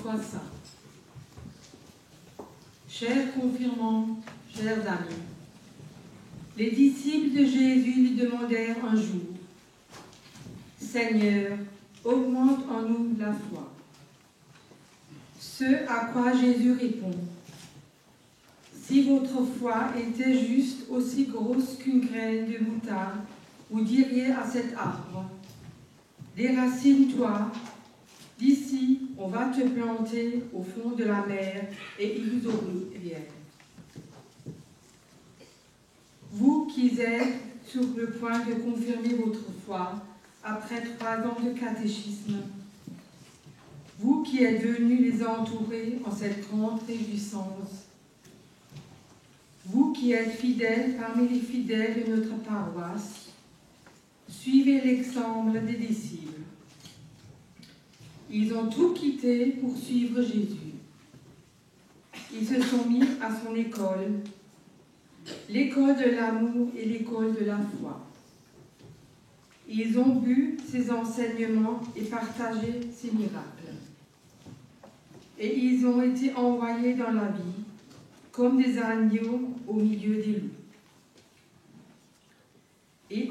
soit saint. Chers confirmants, chers amis, les disciples de Jésus lui demandèrent un jour, « Seigneur, augmente en nous la foi. » Ce à quoi Jésus répond, « Si votre foi était juste aussi grosse qu'une graine de moutarde, vous diriez à cet arbre, « Déracine-toi, d'ici on va te planter au fond de la mer et il vous obéirait. » Vous qui êtes sur le point de confirmer votre foi après 3 ans de catéchisme, vous qui êtes venus les entourer en cette grande réjouissance, vous qui êtes fidèles parmi les fidèles de notre paroisse, suivez l'exemple des disciples. Ils ont tout quitté pour suivre Jésus. Ils se sont mis à son école, l'école de l'amour et l'école de la foi. Ils ont bu ses enseignements et partagé ses miracles. Et ils ont été envoyés dans la vie comme des agneaux au milieu des loups. Et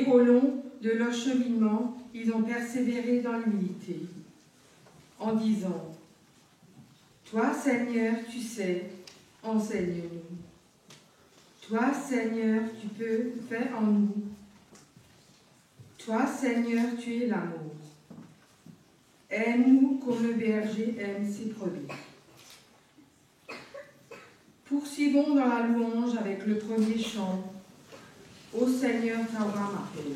au long de leur cheminement, ils ont persévéré dans l'humilité, en disant, « Toi, Seigneur, tu sais, enseigne-nous. Toi, Seigneur, tu peux faire en nous. Toi, Seigneur, tu es l'amour. Aime-nous comme le berger aime ses brebis. » Poursuivons dans la louange avec le premier chant. Ô Seigneur, ta voix m'appelle.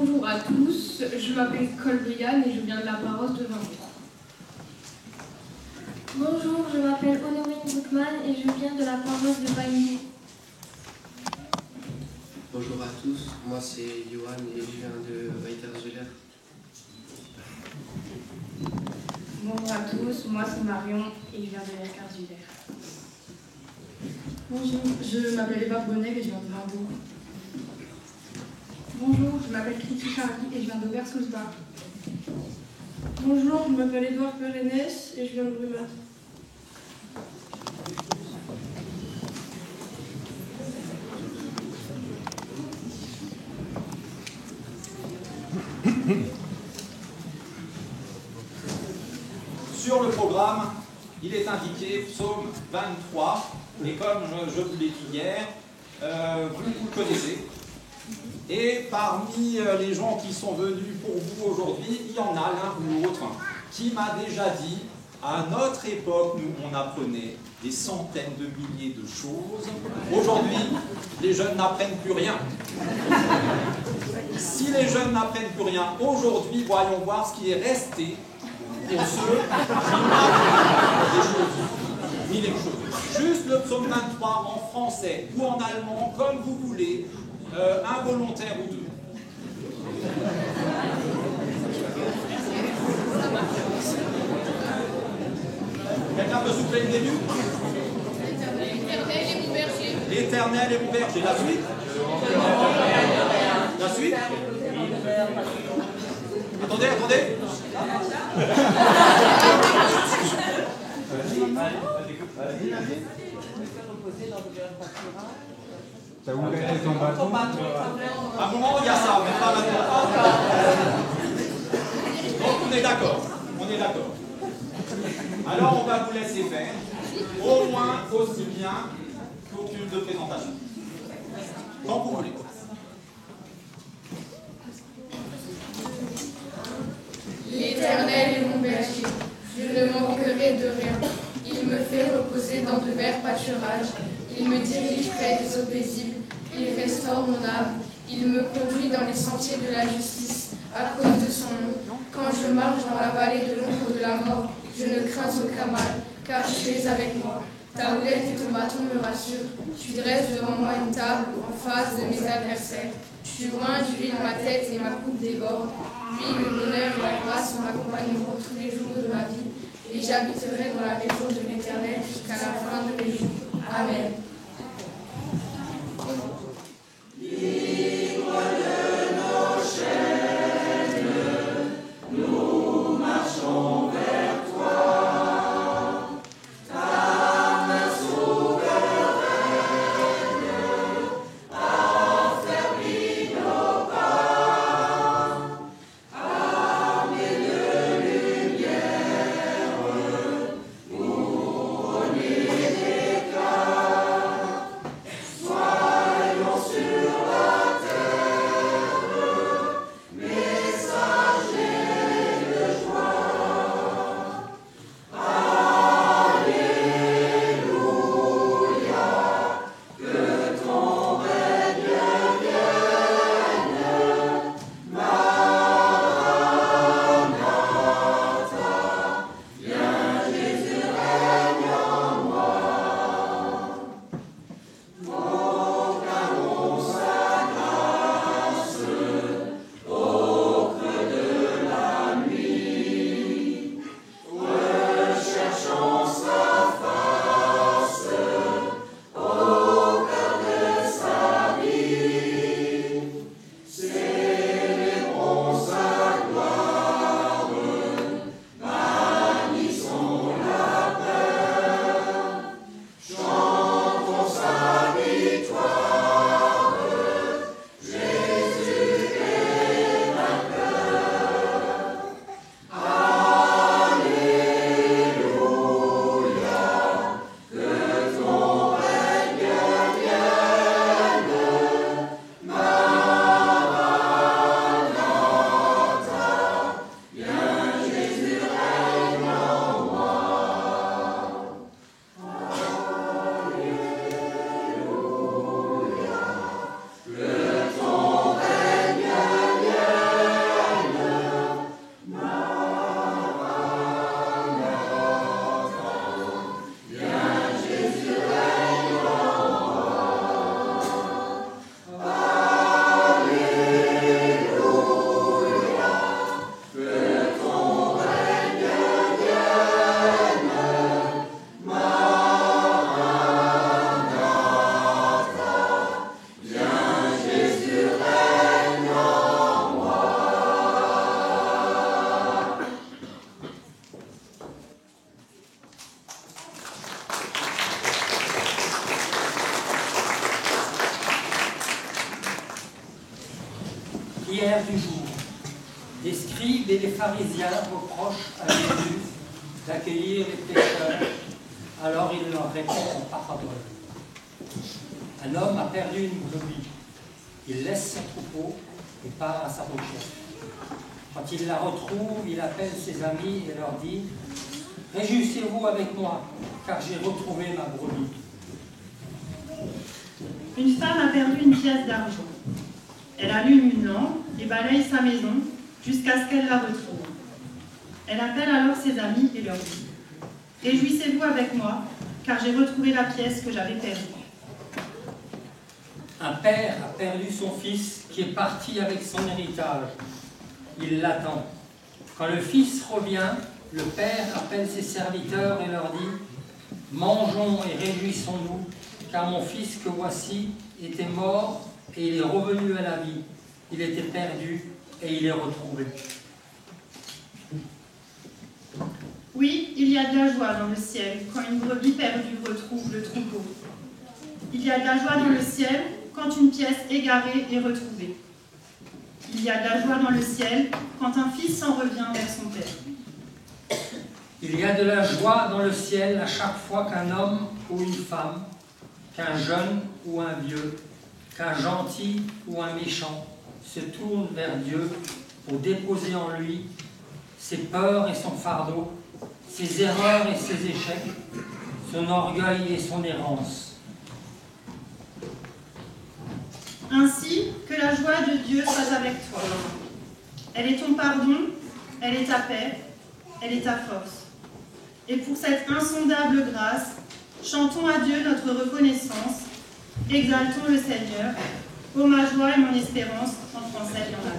Bonjour à tous, je m'appelle Colbriane et je viens de la paroisse de Vinbourg. Bonjour, je m'appelle Honorine Boukman et je viens de la paroisse de Bailly. Bonjour à tous, moi c'est Johan et je viens de Weiterswiller. Bonjour à tous, moi c'est Marion et je viens de Weiterswiller. Bonjour, je m'appelle Eva Bonnet et je viens de Marbourg. Bonjour, je m'appelle Christy Charlie et je viens de Versousbach. Bonjour, je m'appelle Edouard Perennes et je viens de Brumat. Sur le programme, il est indiqué psaume 23, et comme je vous l'ai dit hier, vous le connaissez. Et parmi les gens qui sont venus pour vous aujourd'hui, il y en a l'un ou l'autre qui m'a déjà dit, à notre époque, nous, on apprenait des centaines de milliers de choses. Aujourd'hui, les jeunes n'apprennent plus rien. Si les jeunes n'apprennent plus rien, aujourd'hui, voyons voir ce qui est resté pour ceux qui m'apprennent des choses. Mille choses. Juste le psaume 23 en français ou en allemand, comme vous voulez, involontaire ou deux. Quelqu'un peut souffler le début? L'Éternel est mon berger. L'Éternel est mon berger. La suite? La suite? Attendez. T'as où gagné ton bâton? À un moment, il y a ça, mais pas maintenant. Donc, on est d'accord. Alors, on va vous laisser faire, au moins aussi bien qu'aucune de présentation. Quand vous voulez. L'Éternel est mon berger, je ne manquerai de rien. Il me fait reposer dans de verts pâturages, il me dirige près des eaux paisibles, il restaure mon âme, il me conduit dans les sentiers de la justice, à cause de son nom. Quand je marche dans la vallée de l'ombre de la mort, je ne crains aucun mal, car tu es avec moi. Ta houlette et ton bâton me rassurent. Tu dresses devant moi une table en face de mes adversaires. Tu oins d'huile ma tête et ma coupe déborde. Puis le bonheur et la grâce m'accompagneront tous les jours de ma vie, et j'habiterai dans la maison de l'Éternel jusqu'à la fin de mes jours. Amen. Prière du jour. Les scribes et les pharisiens reprochent à Jésus d'accueillir les pécheurs. Alors il leur répond en parabole. Un homme a perdu une brebis. Il laisse son troupeau et part à sa recherche. Quand il la retrouve, il appelle ses amis et leur dit « Réjouissez-vous avec moi, car j'ai retrouvé ma brebis. » Une femme a perdu une pièce d'argent. Elle allume une lampe et balaye sa maison jusqu'à ce qu'elle la retrouve. Elle appelle alors ses amis et leur dit « Réjouissez-vous avec moi, car j'ai retrouvé la pièce que j'avais perdue. » Un père a perdu son fils qui est parti avec son héritage. Il l'attend. Quand le fils revient, le père appelle ses serviteurs et leur dit « Mangeons et réjouissons-nous, car mon fils que voici était mort et il est revenu à la vie. Il était perdu et il est retrouvé. » Oui, il y a de la joie dans le ciel quand une brebis perdue retrouve le troupeau. Il y a de la joie dans le ciel quand une pièce égarée est retrouvée. Il y a de la joie dans le ciel quand un fils s'en revient vers son père. Il y a de la joie dans le ciel à chaque fois qu'un homme ou une femme, qu'un jeune ou un vieux, qu'un gentil ou un méchant se tourne vers Dieu pour déposer en lui ses peurs et son fardeau, ses erreurs et ses échecs, son orgueil et son errance. Ainsi, que la joie de Dieu soit avec toi. Elle est ton pardon, elle est ta paix, elle est ta force. Et pour cette insondable grâce, chantons à Dieu notre reconnaissance, exaltons le Seigneur. Ô ma joie et mon espérance, en français, il y en a.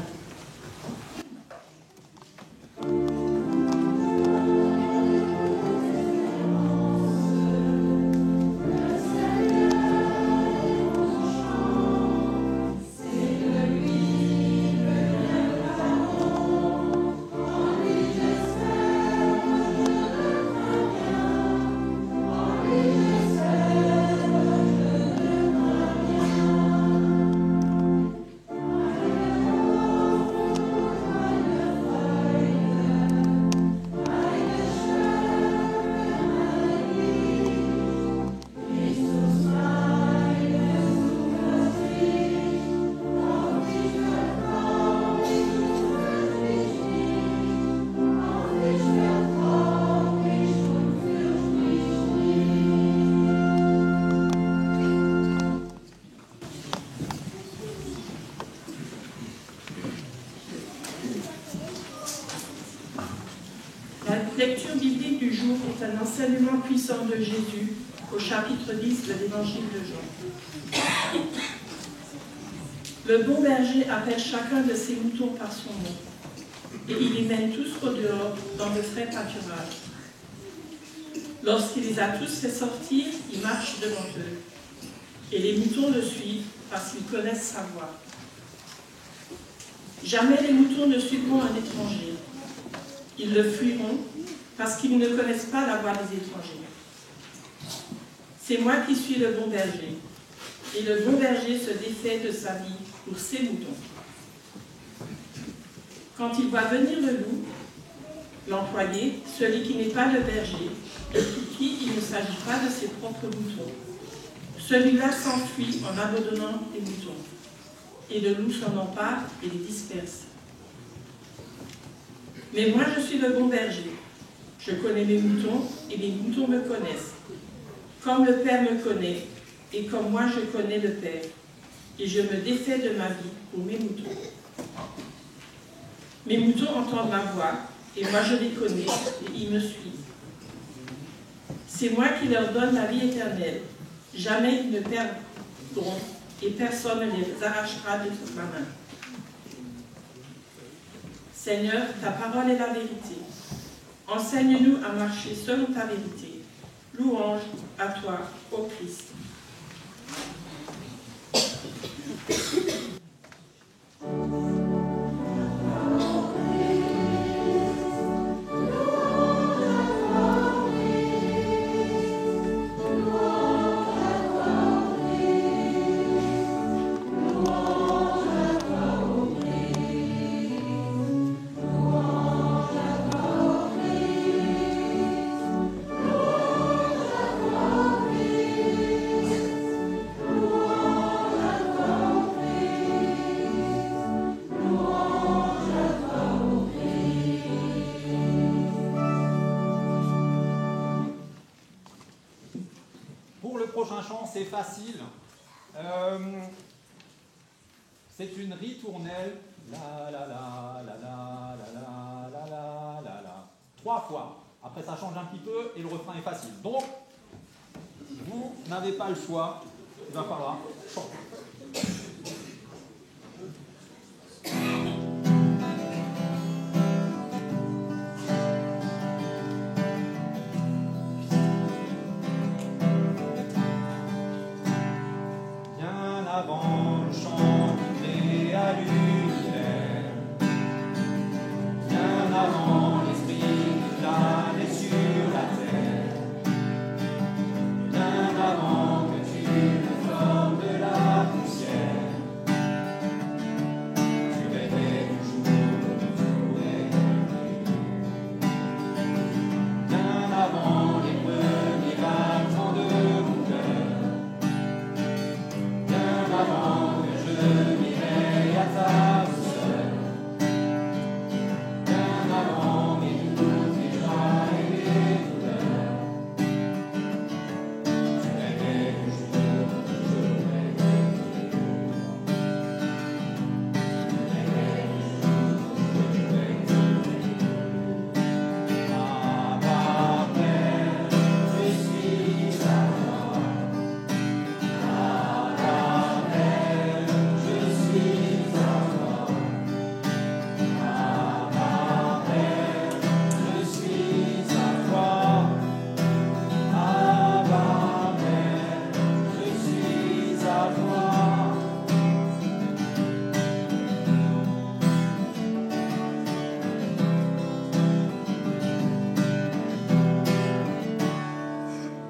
La lecture biblique du jour est un enseignement puissant de Jésus au chapitre 10 de l'évangile de Jean. Le bon berger appelle chacun de ses moutons par son nom, et il les mène tous au dehors dans de frais pâturages. Lorsqu'il les a tous fait sortir, il marche devant eux, et les moutons le suivent parce qu'ils connaissent sa voix. Jamais les moutons ne suivront un étranger. Ils le fuiront parce qu'ils ne connaissent pas la voix des étrangers. C'est moi qui suis le bon berger, et le bon berger se défait de sa vie pour ses moutons. Quand il voit venir le loup, l'employé, celui qui n'est pas le berger, et pour qui il ne s'agit pas de ses propres moutons, celui-là s'enfuit en abandonnant les moutons, et le loup s'en empare et les disperse. Mais moi je suis le bon berger. Je connais mes moutons et mes moutons me connaissent. Comme le Père me connaît et comme moi je connais le Père. Et je me défais de ma vie pour mes moutons. Mes moutons entendent ma voix et moi je les connais et ils me suivent. C'est moi qui leur donne la vie éternelle. Jamais ils ne perdront et personne ne les arrachera de ma main. Seigneur, ta parole est la vérité. Enseigne-nous à marcher selon ta vérité. Louange à toi, ô Christ. c'est facile. C'est une ritournelle. La la la la la la la la la la la. 3 fois. Après ça change un petit peu et le refrain est facile. Donc, vous n'avez pas le choix. Il va falloir chanter. Bien avant le chant qui crée à l'univers, bien avant l'esprit qui planait sur la terre, bien avant que tu ne formes de la poussière, tu rêvais toujours de trouver bien avant les premiers battements de mon cœur, bien avant que je m'irais à ta douceur, bien avant mes doutes, mes joies et mes douleurs, tu rêvais toujours que je rêvais, tu rêvais toujours que je rêvais. Abba Père, je suis à toi. Abba Père, je suis à toi. Abba Père, je suis à toi. Abba Père, je suis à toi.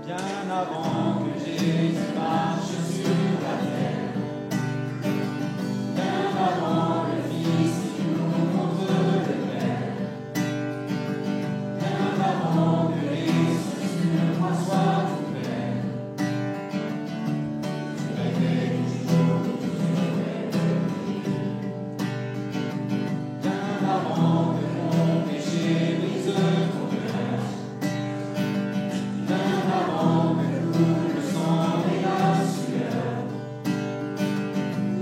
Bien avant que Jésus marche sur la terre, bien avant le Fils qui nous montre le Père, bien avant que les cieux sur moi soient ouverts, tu rêvais toujours que je rêvais. Bien avant que mon péché brise ton cœur, bien avant que coule le sang et la sueur,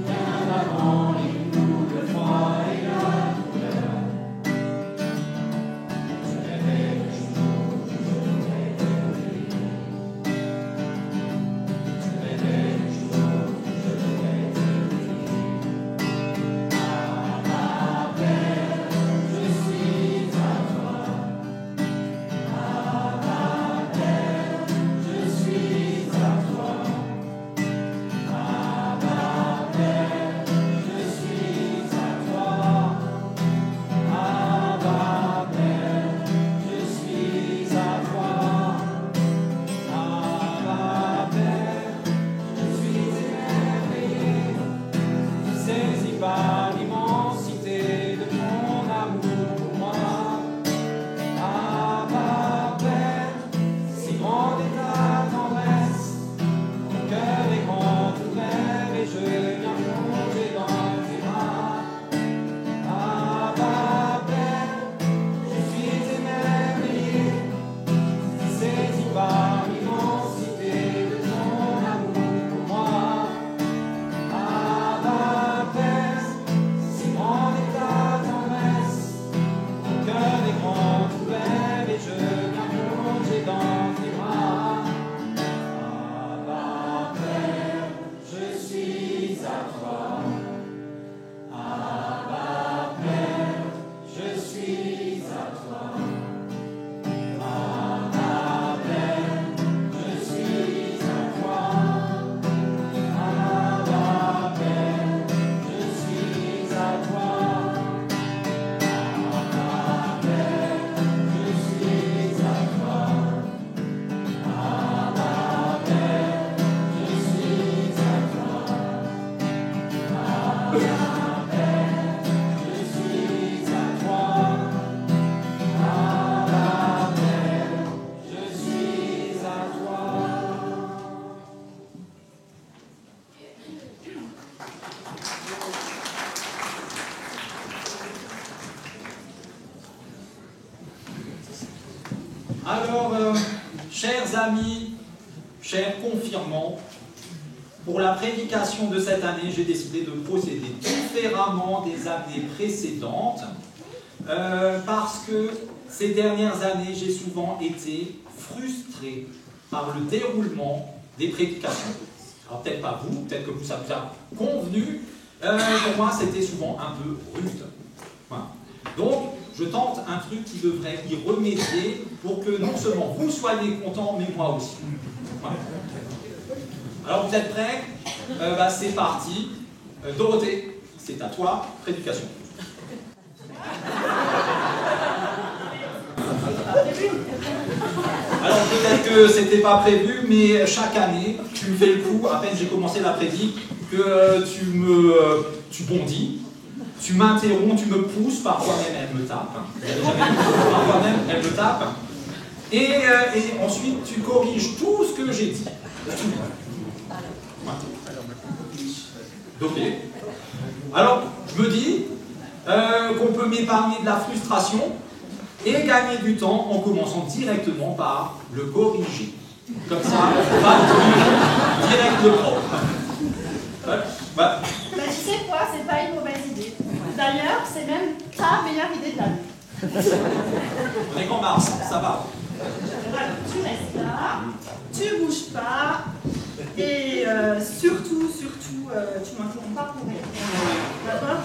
bien avant les coups, le froid et la douleur, je rêvais toujours que je rêvais. Je rêvais toujours que je rêvais. Abba Père, je suis à toi. Abba Père, je suis à toi. Abba Père, je suis à toi. Abba Père, je suis à toi. Abba Père, je suis émerveillé, saisi par l'immensité de ton amour pour moi. Abba Père, si grande est ta tendresse, mon cœur est grand ouvert et je viens plonger dans tes bras. Abba Père, je suis émerveillé, saisi par l'immensité de ton amour pour moi. Abba Père, si grande est ta tendresse, mon cœur est grand ouvert et je viens plonger dans tes bras. Abba Père, je suis à toi. Abba Père, je suis à toi. Abba Père, je suis à toi. Abba Père, je suis à toi. Abba Père, je suis à toi. Abba Père, je suis à toi. Abba Père, je suis à toi. Abba Père, je suis à toi. Alors, chers amis, chers confirmants, pour la prédication de cette année, j'ai décidé de procéder différemment des années précédentes, parce que ces dernières années, j'ai souvent été frustré par le déroulement des prédications. Alors peut-être pas vous, peut-être que ça vous a convenu, pour moi c'était souvent un peu rude. Voilà. Donc je tente un truc qui devrait y remédier pour que non seulement vous soyez contents, mais moi aussi. Voilà. Alors vous êtes prêts? C'est parti. Dorothée, c'est à toi, prédication. Alors peut-être que c'était pas prévu, mais chaque année, tu me fais le coup, à peine j'ai commencé la prédique, que tu bondis, tu m'interromps, tu me pousses, parfois même elle me tape, parfois même elle me tape, et ensuite tu corriges tout ce que j'ai dit. Ok. Alors, je me dis qu'on peut m'épargner de la frustration et gagner du temps en commençant directement par le corriger. Comme ça, pas de truc, direct le propre. Bah, tu sais quoi, c'est pas une mauvaise idée. D'ailleurs, c'est même ta meilleure idée de l'année. On est qu'en mars, ça va. Alors, tu restes là, tu bouges pas, et surtout, tu m'interromps pas pour rien. D'accord?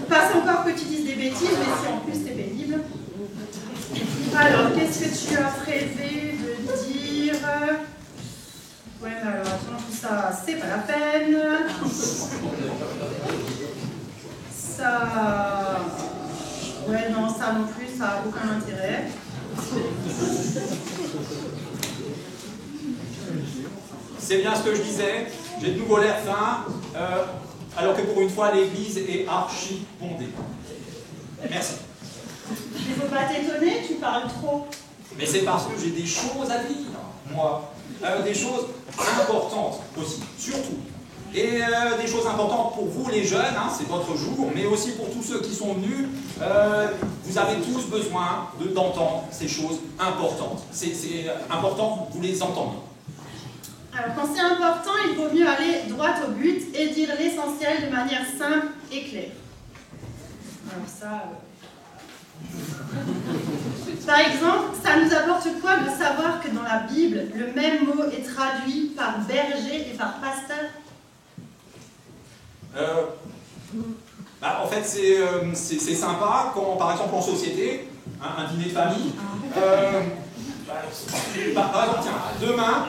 Passe encore que tu dises des bêtises, mais si en plus c'est pénible. Alors, qu'est-ce que tu as prévu de dire? Ouais, mais alors, attends, tout ça, c'est pas la peine. Ça... Ouais, non, ça non plus, ça a aucun intérêt. C'est bien ce que je disais, j'ai de nouveau l'air fin, alors que pour une fois l'église est archi bondée. Merci. Il ne faut pas t'étonner, tu parles trop. Mais c'est parce que j'ai des choses à dire, moi. Des choses importantes aussi, surtout. Et des choses importantes pour vous les jeunes, hein, c'est votre jour, mais aussi pour tous ceux qui sont venus. Vous avez tous besoin d'entendre ces choses importantes. C'est important que vous les entendiez. Alors quand c'est important, il vaut mieux aller droit au but et dire l'essentiel de manière simple et claire. Alors ça... Par exemple, ça nous apporte quoi de savoir que dans la Bible, le même mot est traduit par berger et par pasteur? En fait, c'est sympa quand, par exemple, en société, un dîner de famille, par exemple, tiens, demain,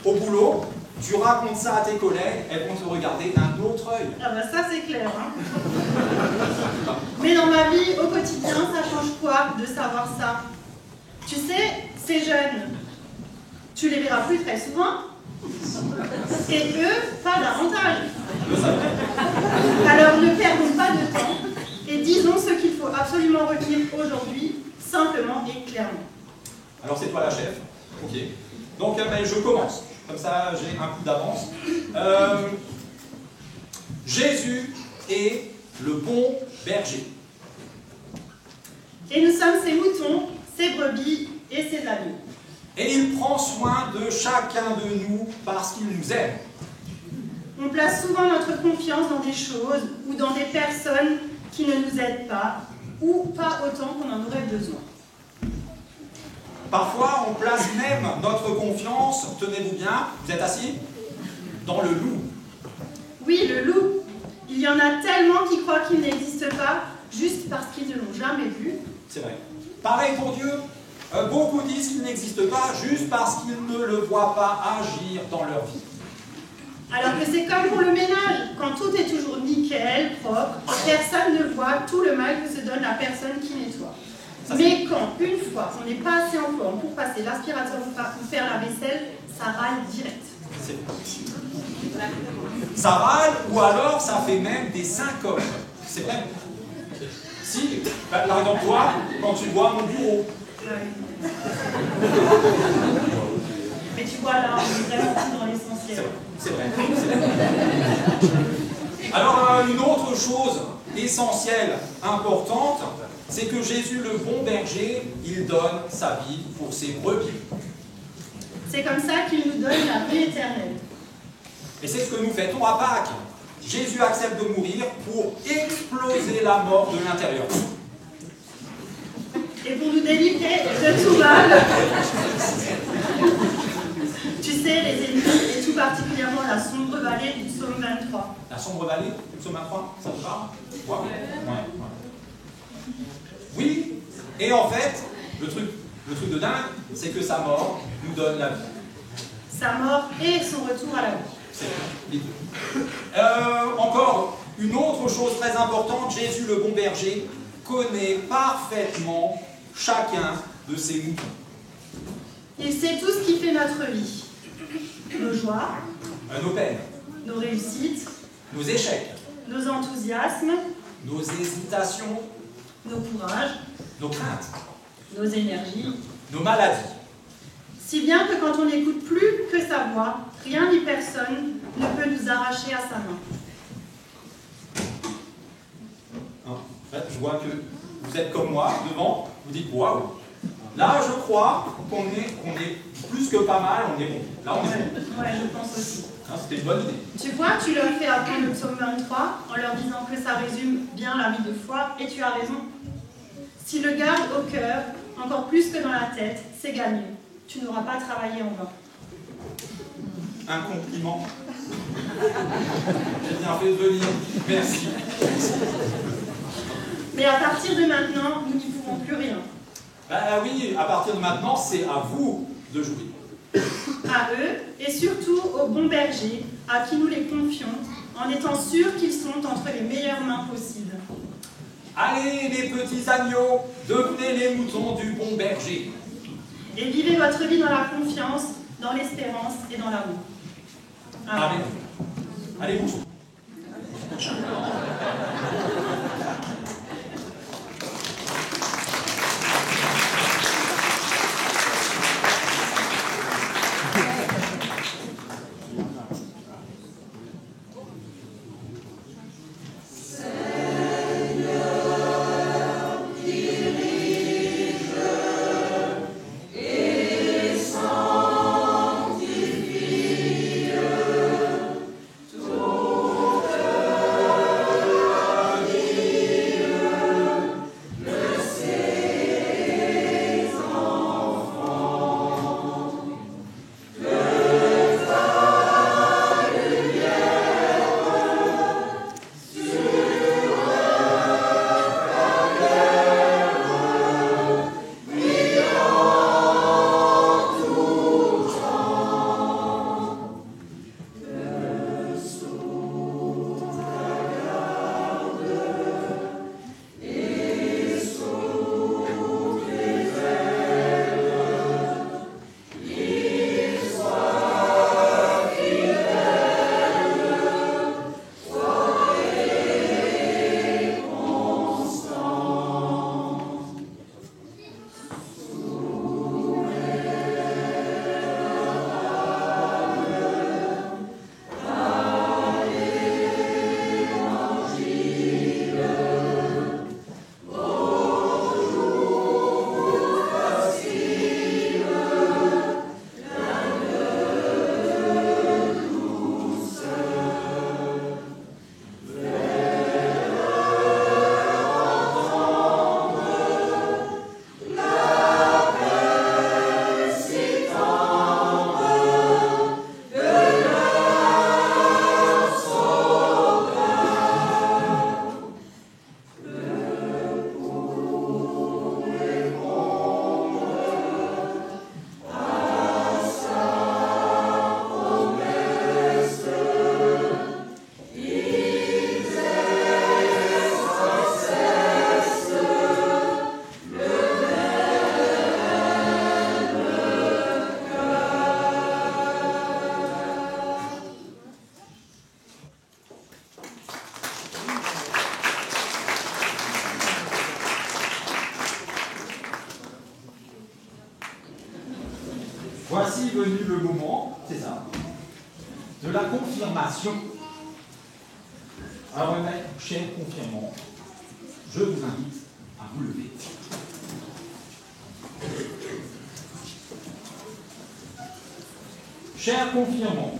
au boulot, tu racontes ça à tes collègues, elles vont te regarder d'un autre œil. Ah bah ça c'est clair, hein. Mais dans ma vie, au quotidien, ça change quoi de savoir ça? Tu sais, ces jeunes, tu les verras plus très souvent, et eux, pas davantage. Alors ne perdons pas de temps, et disons ce qu'il faut absolument retenir aujourd'hui, simplement et clairement. Alors c'est toi la chef, ok. Donc je commence. Comme ça, j'ai un coup d'avance. Jésus est le bon berger. Et nous sommes ses moutons, ses brebis et ses agneaux. Et il prend soin de chacun de nous parce qu'il nous aime. On place souvent notre confiance dans des choses ou dans des personnes qui ne nous aident pas, ou pas autant qu'on en aurait besoin. Parfois, on place même notre confiance, tenez-vous bien, vous êtes assis, dans le loup. Oui, le loup. Il y en a tellement qui croient qu'il n'existe pas, juste parce qu'ils ne l'ont jamais vu. C'est vrai. Pareil pour Dieu. Beaucoup disent qu'il n'existe pas juste parce qu'ils ne le voient pas agir dans leur vie. Alors que c'est comme pour le ménage. Quand tout est toujours nickel, propre, personne ne voit tout le mal que se donne la personne qui nettoie. Mais quand, une fois, on n'est pas assez en forme pour passer l'aspirateur ou faire la vaisselle, ça râle direct. Ça râle, ou alors ça fait même des syncopes. C'est vrai. Si, par exemple, toi, quand tu vois mon bureau. Mais tu vois, là, on est vraiment tout dans l'essentiel. C'est vrai. Alors, une autre chose essentielle, importante, c'est que Jésus, le bon berger, il donne sa vie pour ses brebis. C'est comme ça qu'il nous donne la vie éternelle. Et c'est ce que nous fêtons à Pâques. Jésus accepte de mourir pour exploser la mort de l'intérieur. Et pour nous délivrer de tout mal, tu sais, les ennemis, et tout particulièrement la sombre vallée du psaume 23. La sombre vallée du psaume 23, ça te parle? Ouais. Oui, et en fait, le truc de dingue, c'est que sa mort nous donne la vie. Sa mort et son retour à la vie. C'est les deux. Encore une autre chose très importante, Jésus le bon berger connaît parfaitement chacun de ses moutons. Il sait tout ce qui fait notre vie. Nos joies, Nos peines, nos réussites, nos échecs, nos enthousiasmes, nos hésitations, nos courages, nos craintes, nos énergies, nos maladies. si bien que quand on n'écoute plus que sa voix, rien ni personne ne peut nous arracher à sa main. En fait, je vois que vous êtes comme moi, devant, vous dites waouh. Là, je crois qu'on est plus que pas mal, on est bon. Là, on est bon. Ouais, je pense aussi. C'était une bonne idée. Tu vois, tu leur fais apprendre le psaume 23 en leur disant que ça résume bien la vie de foi, et tu as raison. Si le garde au cœur, encore plus que dans la tête, c'est gagné. Tu n'auras pas travaillé en vain. Un compliment. J'ai bien fait de venir. Merci. Mais à partir de maintenant, nous n'y pourrons plus rien. Ben oui, à partir de maintenant, c'est à vous de jouer. À eux, et surtout aux bons bergers, à qui nous les confions, en étant sûrs qu'ils sont entre les meilleures mains possibles. Allez, les petits agneaux, devenez les moutons du bon berger. Et vivez votre vie dans la confiance, dans l'espérance et dans l'amour. Amen. Allez, moutons. Voici venu le moment, c'est ça, de la confirmation. Alors, mes chers confirmants, je vous invite à vous lever. Chers confirmants,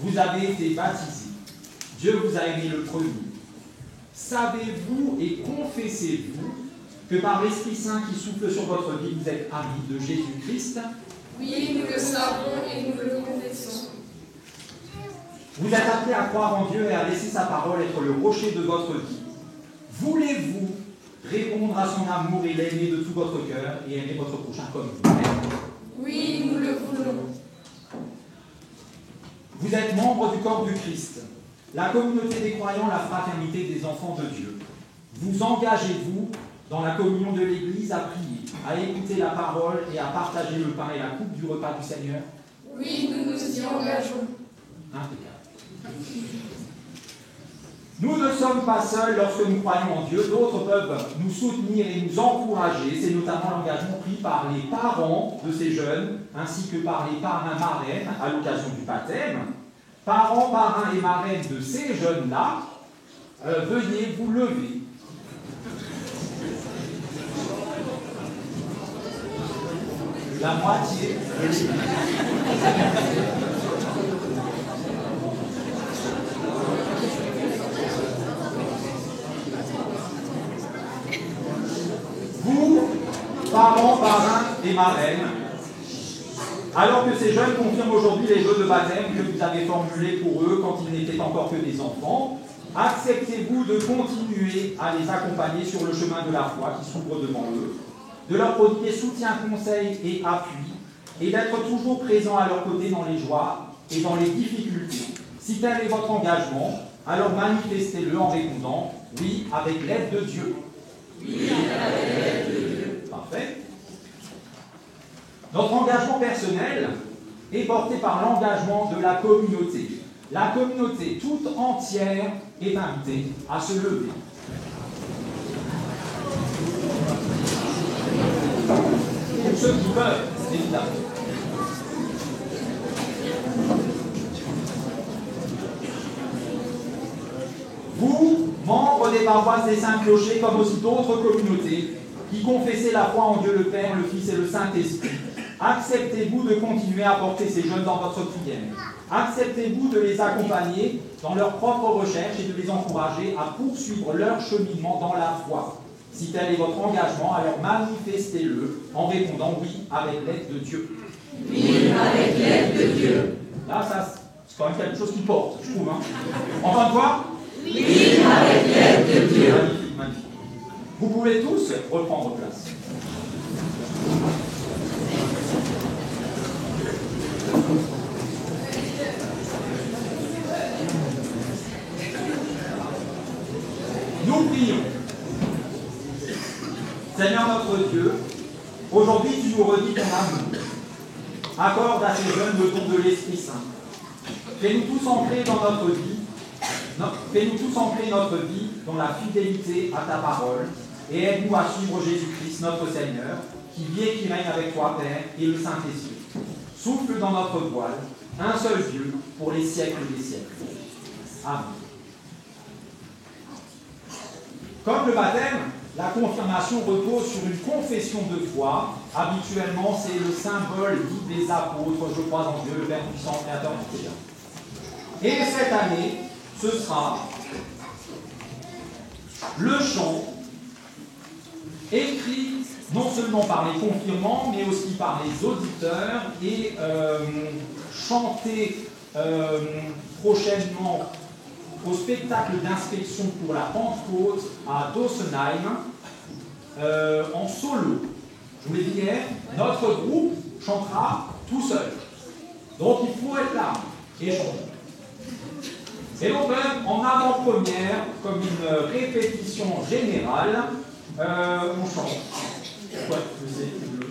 vous avez été baptisés. Dieu vous a aimé le premier. Savez-vous et confessez-vous que par l'Esprit Saint qui souffle sur votre vie, vous êtes amis de Jésus-Christ? Oui, nous le savons et nous le confessons. Vous êtes appelés à croire en Dieu et à laisser sa parole être le rocher de votre vie. Voulez-vous répondre à son amour et l'aimer de tout votre cœur et aimer votre prochain comme vous-même? Oui, nous le voulons. Vous êtes membre du corps du Christ, la communauté des croyants, la fraternité des enfants de Dieu. Vous engagez-vous dans la communion de l'Église à prier, à écouter la parole et à partager le pain et la coupe du repas du Seigneur? Oui, nous nous y engageons. Impeccable. Nous ne sommes pas seuls lorsque nous croyons en Dieu, d'autres peuvent nous soutenir et nous encourager. C'est notamment l'engagement pris par les parents de ces jeunes, ainsi que par les parrains marraines à l'occasion du baptême. Parents, parrains et marraines de ces jeunes-là, veuillez vous lever. La moitié. Vous, parents, parrains et marraines, alors que ces jeunes confirment aujourd'hui les vœux de baptême que vous avez formulés pour eux quand ils n'étaient encore que des enfants, acceptez-vous de continuer à les accompagner sur le chemin de la foi qui s'ouvre devant eux, de leur prodiguer soutien, conseil et appui, et d'être toujours présent à leur côté dans les joies et dans les difficultés. Si tel est votre engagement, alors manifestez-le en répondant « Oui, avec l'aide de Dieu ». Oui, avec l'aide de Dieu. Parfait. Notre engagement personnel est porté par l'engagement de la communauté. La communauté toute entière est invitée à se lever. Pour ceux qui peuvent, évidemment. Vous, membres des paroisses des Saints-Clochers, comme aussi d'autres communautés, qui confessez la foi en Dieu le Père, le Fils et le Saint-Esprit, acceptez-vous de continuer à porter ces jeunes dans votre prière? Acceptez-vous de les accompagner dans leurs propres recherches et de les encourager à poursuivre leur cheminement dans la foi? Si tel est votre engagement, alors manifestez-le en répondant oui avec l'aide de Dieu. Oui, avec l'aide de Dieu. Là, ça, c'est quand même quelque chose qui porte, je trouve. Hein. Encore une fois? Oui, avec l'aide de Dieu. Magnifique, magnifique. Vous pouvez tous reprendre place. Nous prions. Seigneur notre Dieu, aujourd'hui tu nous redis ton amour. Accorde à ces jeunes le don de l'Esprit Saint. Fais-nous tous ancrer dans notre vie. Fais-nous tous ancrer notre vie dans la fidélité à ta parole et aide-nous à suivre Jésus-Christ, notre Seigneur, qui vit et qui règne avec toi, Père, et le Saint-Esprit. Souffle dans notre voile, un seul Dieu, pour les siècles des siècles. Amen. Comme le baptême, la confirmation repose sur une confession de foi. Habituellement, c'est le symbole dit des apôtres. Je crois en Dieu, le Père puissant, créateur du ciel. Et cette année, ce sera le chant écrit non seulement par les confirmants, mais aussi par les auditeurs et chanté prochainement au spectacle d'inspection pour la Pentecôte à Dossenheim en solo. Je vous l'ai dit hier, notre groupe chantera tout seul. Donc il faut être là et chanter. Et donc en avant-première, comme une répétition générale, on chante. Ouais, je sais, c'est bleu.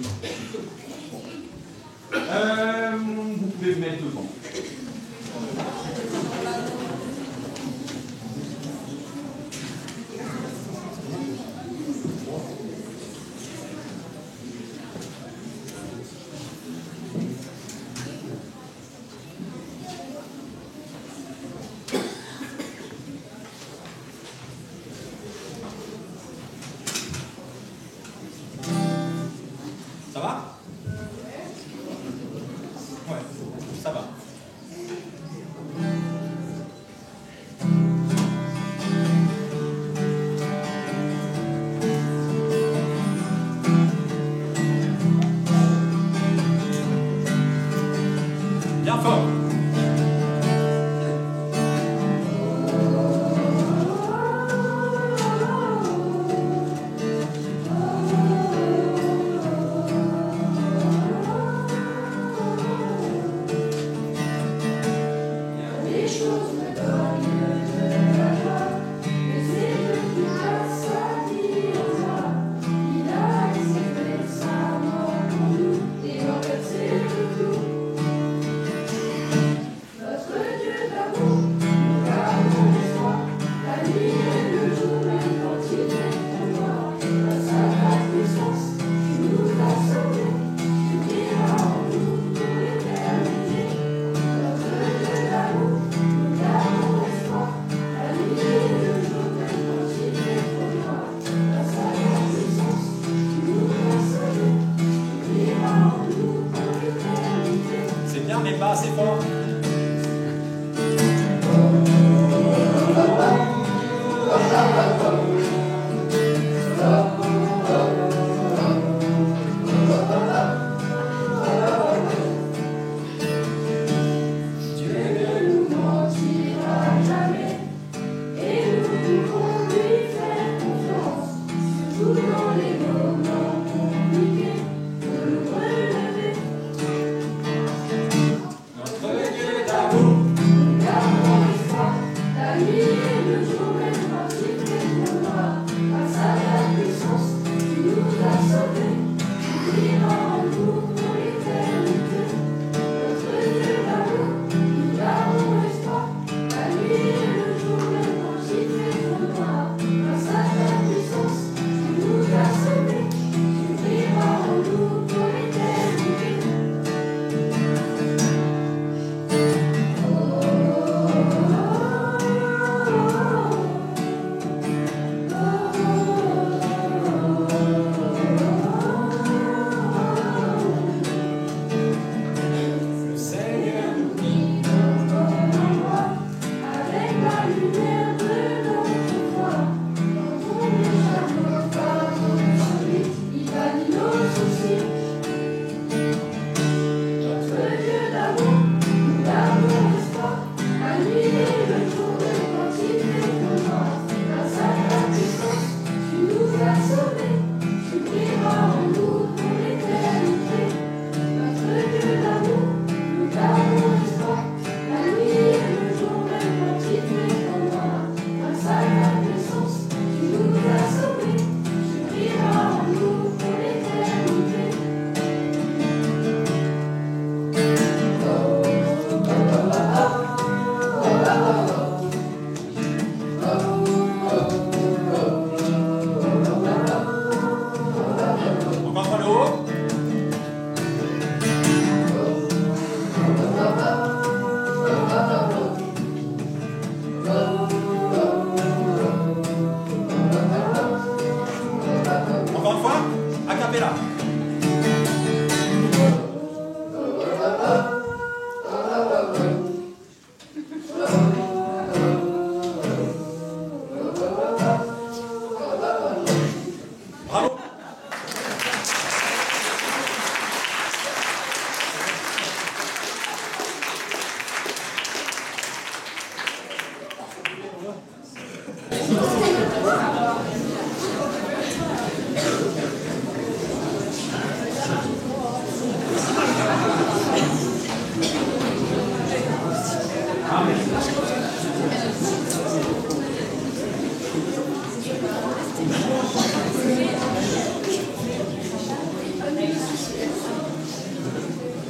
Vous pouvez vous mettre devant. Ça va? Ouais, ça va.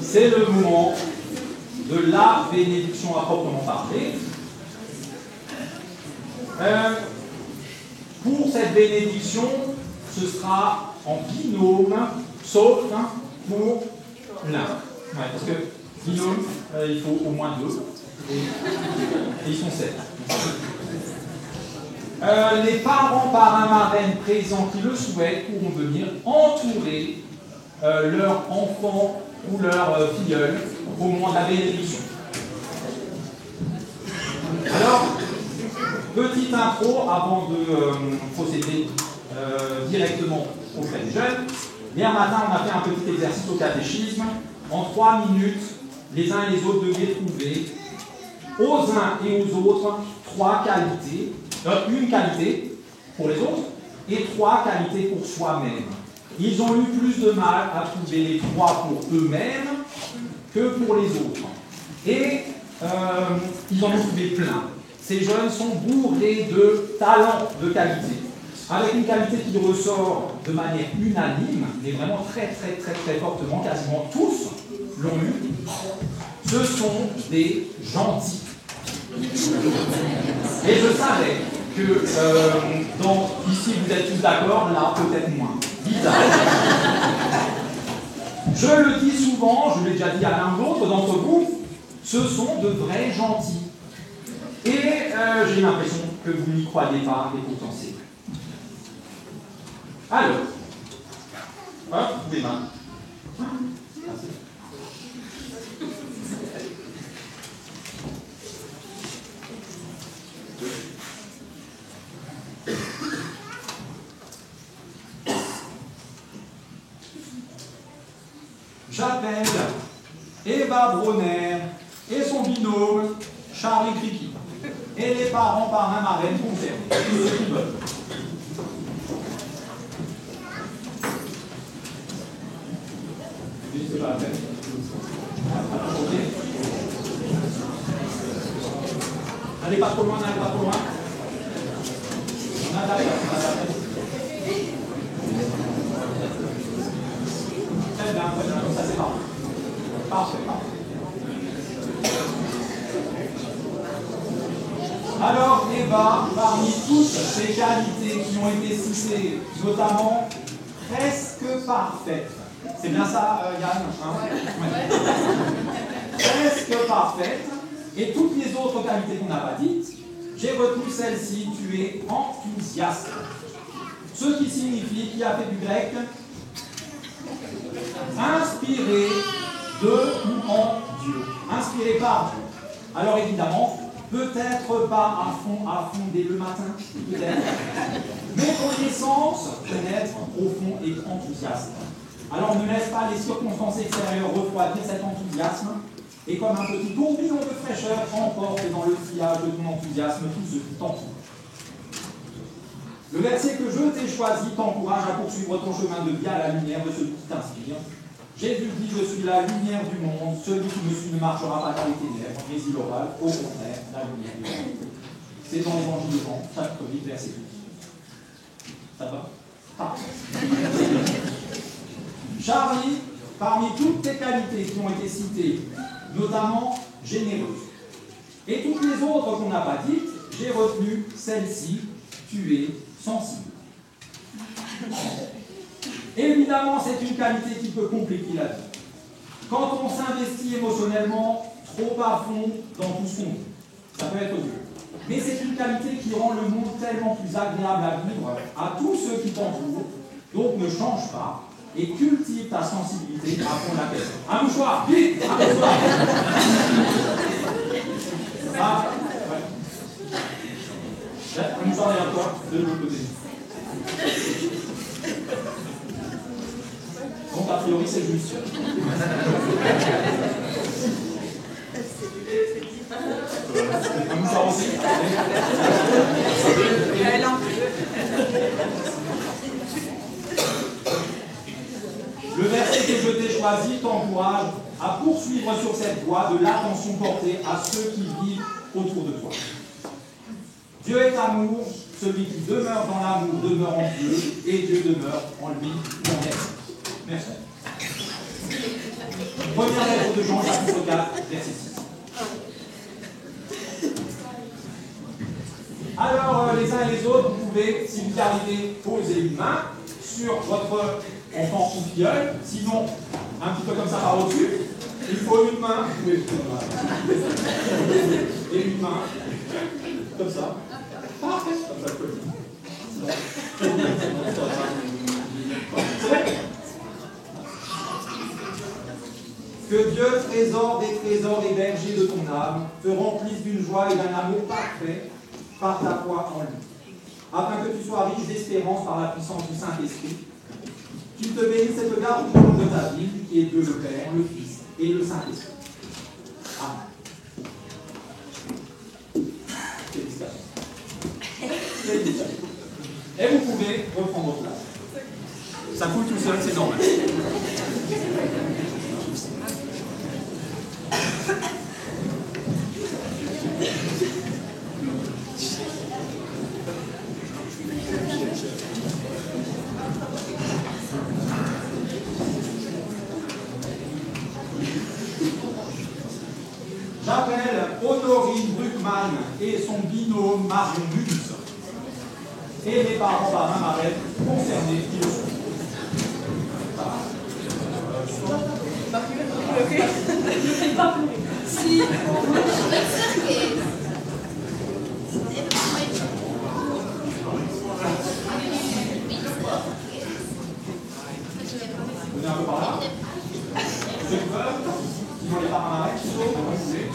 C'est le moment de la bénédiction à proprement parler. Pour cette bénédiction, ce sera en binôme, sauf pour l'un. Ouais, parce que binôme, il faut au moins 2. Et ils sont 7. Les parents, parrains, marraines présents qui le souhaitent pourront venir entourer leur enfant ou leur filleul au moment de la bénédiction. Alors, petite intro avant de procéder directement aux fêtes jeunes. Hier matin, on a fait un petit exercice au catéchisme. En 3 minutes, les uns et les autres devaient trouver aux uns et aux autres 3 qualités, une qualité pour les autres et 3 qualités pour soi-même. Ils ont eu plus de mal à trouver les 3 pour eux-mêmes que pour les autres. Et ils en ont trouvé plein. Ces jeunes sont bourrés de talents, de qualités. Avec une qualité qui ressort de manière unanime, mais vraiment très fortement, quasiment tous l'ont eu. Ce sont des gentils. Et je savais que ici vous êtes tous d'accord, là peut-être moins. Bizarre. Je le dis souvent, je l'ai déjà dit à l'un ou l'autre d'entre vous, ce sont de vrais gentils. Et j'ai l'impression que vous n'y croyez pas, et pourtant c'est vrai. Alors, hop, des mains. J'appelle Eva Bronner et son binôme Charlie Criqui et les parents parrains marraines concernés, tous ceux qui veulent. C'est pas la peine. Okay. Allez pas trop loin, allez pas trop loin. adapte. Très bien, ça c'est parfait. Parfait. Alors, Eva, parmi toutes ces qualités qui ont été citées, notamment presque parfaite. C'est bien ça, Yann, hein? Ouais. Presque parfaite. Et toutes les autres qualités qu'on n'a pas dites, j'ai retenu celle-ci, tu es enthousiaste. Ce qui signifie, qui a fait du grec, inspiré de ou en Dieu. Inspiré par Dieu. Alors évidemment, peut-être pas à fond dès le matin, peut-être. Mais connaissance, connaître, profond et enthousiaste. Alors ne laisse pas les circonstances extérieures refroidir cet enthousiasme, et comme un petit tourbillon de fraîcheur, emporte dans le sillage de ton enthousiasme tout ce qui t'entoure. Le verset que je t'ai choisi t'encourage à poursuivre ton chemin de vie à la lumière de celui qui t'inspire. Jésus dit, je suis la lumière du monde, celui qui me suit ne marchera pas dans les ténèbres, mais il aura au contraire la lumière du monde. C'est dans l'évangile de Jean, chapitre 8, verset 12. Ça va? Ah. Charlie, parmi toutes tes qualités qui ont été citées, notamment généreuse, et toutes les autres qu'on n'a pas dites, j'ai retenu celle-ci, tu es sensible. Évidemment, c'est une qualité qui peut compliquer la vie. Quand on s'investit émotionnellement trop à fond dans tout ce qu'on vit, ça peut être dur. Mais c'est une qualité qui rend le monde tellement plus agréable à vivre à tous ceux qui t'entourent. Donc ne change pas et cultive ta sensibilité à fond la tête. Un mouchoir, vite, un mouchoir. Ah, ouais. Un mouchoir derrière toi, de l'autre côté. Donc a priori c'est juste. Un mouchoir aussi. Le verset que je t'ai choisi t'encourage à poursuivre sur cette voie de l'attention portée à ceux qui vivent autour de toi. Dieu est amour, celui qui demeure dans l'amour demeure en Dieu, et Dieu demeure en lui. Merci. Première lettre de Jean, chapitre 4, verset 6. Alors, les uns et les autres, vous pouvez, si vous arrivez, poser une main sur votre enfant ou filleul, sinon, un petit peu comme ça par au-dessus. Il faut une main, vous pouvez et une main, comme ça. Parfait, comme ça, que Dieu, trésor des trésors et berger de ton âme, te remplisse d'une joie et d'un amour parfait par ta foi en lui, afin que tu sois riche d'espérance par la puissance du Saint-Esprit, qu'il te bénisse et te garde tout au long de ta vie, qui est Dieu le Père, le Fils et le Saint-Esprit. Amen. Félicitations. Et vous pouvez reprendre votre place. Ça coule tout seul, c'est normal. J'appelle Honorine Bruckmann et son binôme Marion Mus. Et les parents Barin Marette concernés qui le sont. Si. Venez un peu par là. Ceux qui veulent, qui ont les parents Marette qui sont, vous voulez.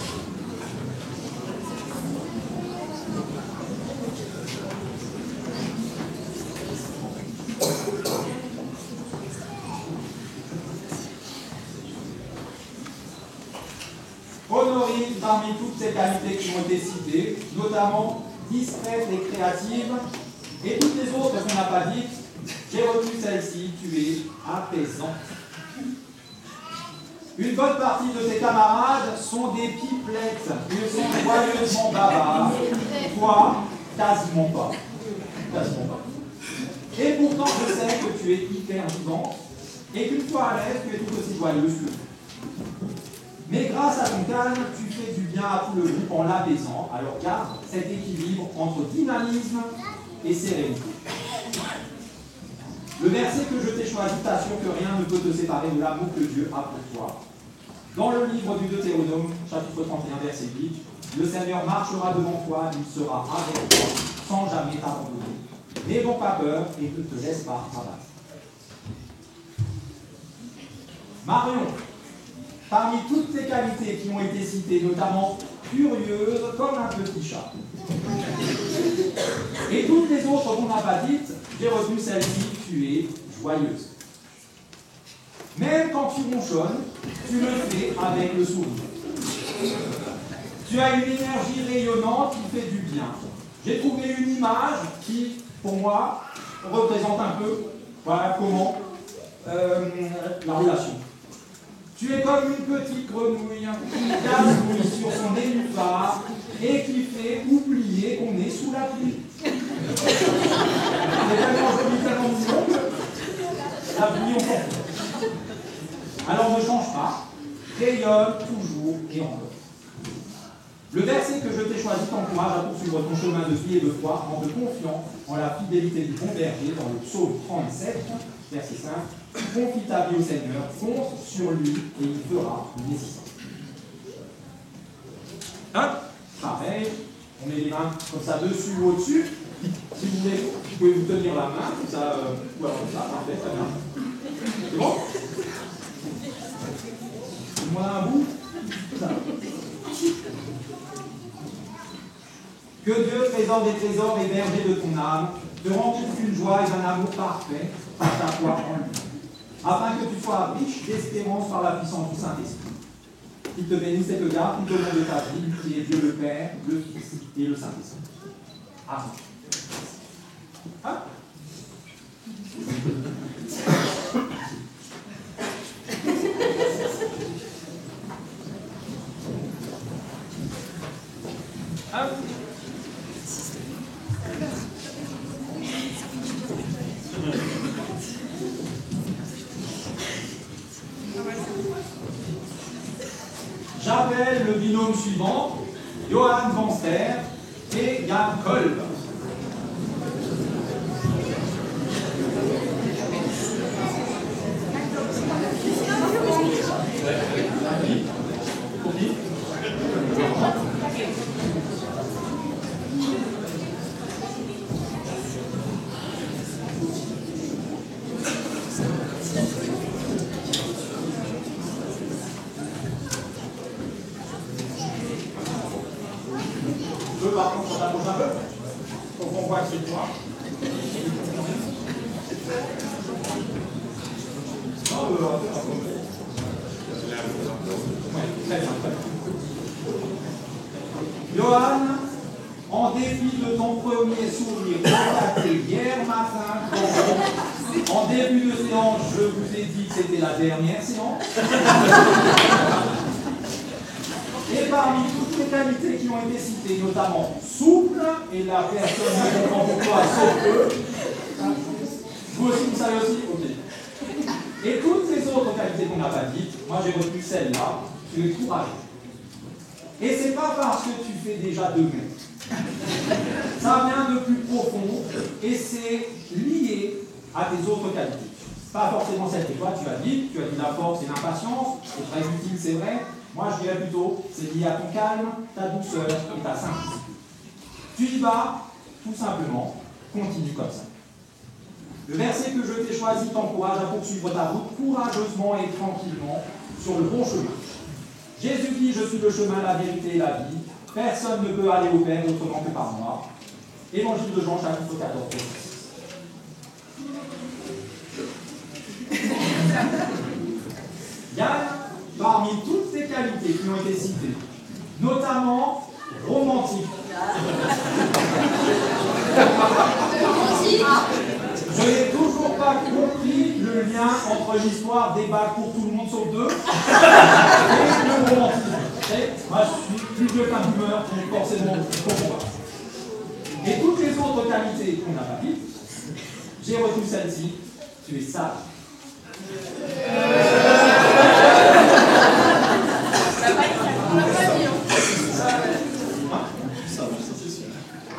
Honorine, parmi toutes ces qualités qui ont été citées, notamment discrète et créative, et toutes les autres qu'on n'a pas dites, j'ai retenu celle-ci, tu es apaisant. Une bonne partie de tes camarades sont des pipelettes, ils sont joyeusement bavards, toi, quasiment pas. Quasiment pas. Et pourtant, je sais que tu es hyper vivante et qu'une fois à l'aise, tu es tout aussi joyeuse que nous. Mais grâce à ton calme, tu fais du bien à tout le groupe en l'apaisant. Alors garde cet équilibre entre dynamisme et sérénité. Le verset que je t'ai choisi t'assure que rien ne peut te séparer de l'amour que Dieu a pour toi. Dans le livre du Deutéronome, chapitre 31, verset 8, le Seigneur marchera devant toi, il sera avec toi, sans jamais t'abandonner. N'aie donc pas peur et ne te laisse pas abattre. Marion, parmi toutes tes qualités qui ont été citées, notamment curieuse comme un petit chat, et toutes les autres qu'on n'a pas dites, j'ai retenu celle-ci, tu es joyeuse. Même quand tu ronchonnes, tu le fais avec le sourire. Tu as une énergie rayonnante qui fait du bien. J'ai trouvé une image qui, pour moi, représente un peu, voilà comment, la relation. Tu es comme une petite grenouille qui gazouille sur son nénuphar et qui fait oublier qu'on est sous la pluie. C'est tellement joli, tellement mignon que la pluie, on s'en fout. Alors ne change pas, rayonne toujours et encore. Le verset que je t'ai choisi t'encourage à poursuivre ton chemin de vie et de foi en te confiant en la fidélité du bon berger dans le psaume 37, verset 5. Confie ta vie au Seigneur, compte sur lui et il fera le nécessaire. Hop, pareil, on met les mains comme ça dessus ou au-dessus. Si vous voulez, vous pouvez vous tenir la main, comme ça, ou alors comme ça, parfait, très bien. C'est bon? Moi un bout. Ça. Que Dieu, trésor des trésors et berger de ton âme, te remplisse d'une joie et d'un amour parfait par ta foi en lui, afin que tu sois riche d'espérance par la puissance du Saint-Esprit. Qu'il te bénisse et te garde tout au long de ta vie, qui est Dieu le Père, le Fils et le Saint-Esprit. Amen. Hein? J'appelle le binôme suivant, Johan Vanster et Jan Kolb. Par contre, on t'approche un peu pour qu'on voit que c'est toi. Très bien, très bien. Johan, en dépit de ton premier sourire éclaté hier matin, en début de séance, je vous ai dit que c'était la dernière séance. Et parmi toutes les qualités qui ont été citées, notamment souple, et la personne ne comprend pourquoi, sauf que. Vous aussi, vous savez aussi? Ok. Et toutes les autres qualités qu'on n'a pas dites, moi j'ai retenu celle-là, tu es courageux. Et c'est pas parce que tu fais déjà 2 mètres. Ça vient de plus profond, et c'est lié à tes autres qualités. Pas forcément celle que toi tu as dit la force et l'impatience, c'est très utile, c'est vrai. Moi, je dirais plutôt, c'est lié à ton calme, ta douceur et ta simplicité. Tu y vas, tout simplement, continue comme ça. Le verset que je t'ai choisi t'encourage à poursuivre ta route courageusement et tranquillement sur le bon chemin. Jésus dit, je suis le chemin, la vérité et la vie. Personne ne peut aller au Père autrement que par moi. Évangile de Jean, chapitre 14, verset 6. Yann, parmi toutes ces qualités qui ont été citées, notamment romantique. Je n'ai toujours pas compris le lien entre l'histoire des bacs pour tout le monde sauf 2 et le romantisme. Moi, je suis plus vieux qu'un boomer, donc forcément, je comprends pas. Et toutes les autres qualités qu'on n'a pas dites, j'ai retenu celle-ci, tu es sage.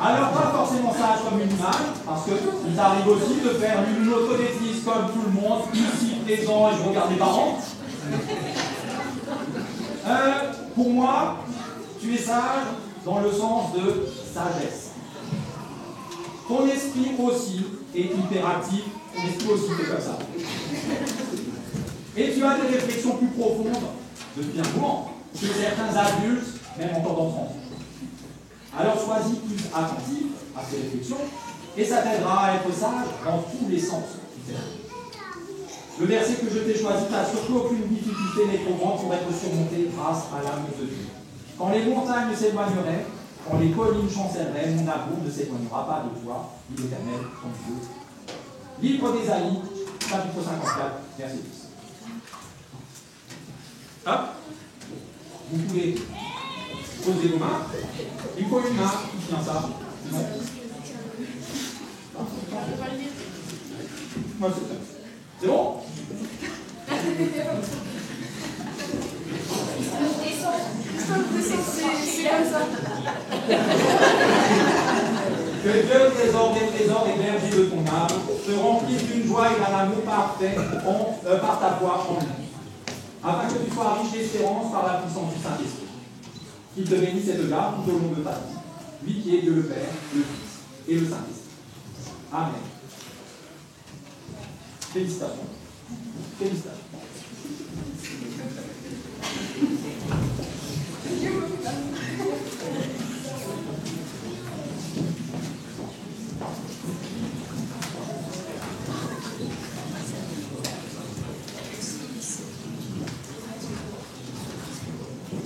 Alors, pas forcément sage comme une image, parce qu'il t'arrive aussi de faire une autodéfise comme tout le monde, ici présent, et je regarde les parents. Pour moi, tu es sage dans le sens de sagesse. Ton esprit aussi est hyperactif, ton esprit aussi est comme ça. Et tu as des réflexions plus profondes depuis un moment que certains adultes, même encore d'enfants. Alors choisis plus attentif à ces réflexions et ça t'aidera à être sage dans tous les sens. Le verset que je t'ai choisi n'a surtout aucune difficulté n'est trop grande pour être surmonté grâce à l'amour de Dieu. Quand les montagnes s'éloigneraient, quand les collines chancelleraient, mon amour ne s'éloignera pas de toi, dit l'Éternel, ton Dieu. Livre d'Ésaïe, chapitre 54, verset 10. Hop, vous pouvez poser vos mains. Il faut une main qui tient ça. Non. Moi, c'est ça. C'est bon? Que Dieu trésor des trésors et berger de ton âme te remplisse d'une joie et d'un amour parfait par ta foi en lui, afin que tu sois riche d'espérance par la puissance du Saint-Esprit. Qu'il te bénisse et te garde tout au long de ta vie. Lui qui est Dieu le Père, le Fils et le Saint-Esprit. Amen. Félicitations. Félicitations.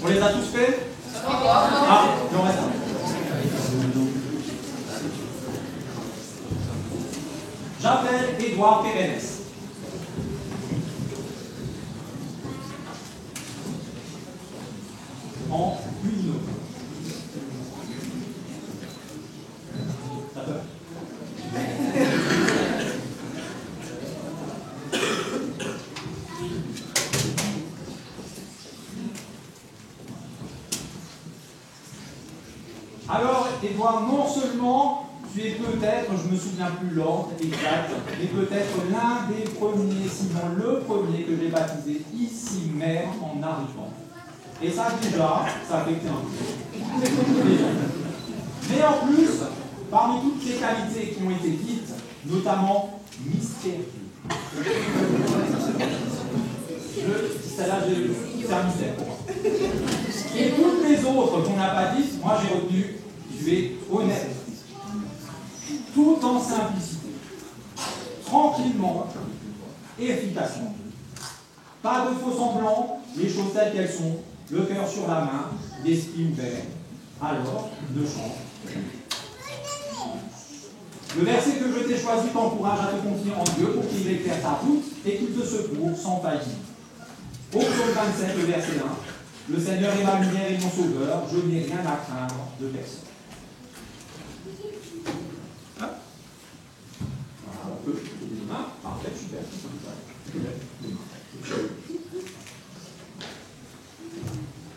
On les a tous faits? Ah, il en reste un. J'appelle Édouard Pérennes. En une minute. T'as peur? Alors, Édouard, non seulement tu es peut-être, je me souviens plus l'ordre exact, mais peut-être l'un des premiers, sinon le premier que j'ai baptisé ici même en arrivant. Et ça déjà, ça affectait un peu. Mais en plus, parmi toutes ces qualités qui ont été dites, notamment mystérieux. Celle-là, c'est un mystère pour moi. Et toutes les autres qu'on n'a pas dites, moi j'ai retenu, tu es honnête. Tout en simplicité. Tranquillement, efficacement. Pas de faux semblants, les choses telles qu'elles sont, le cœur sur la main, l'esprit ouvert. Alors, ne change. Le verset que je t'ai choisi t'encourage à te confier en Dieu pour qu'il éclaire ta route et qu'il te secourt sans faillir. Au psaume 27, le verset 1, le Seigneur est ma lumière et mon sauveur, je n'ai rien à craindre de personne. Voilà, on peut poser les mains. Parfait, super.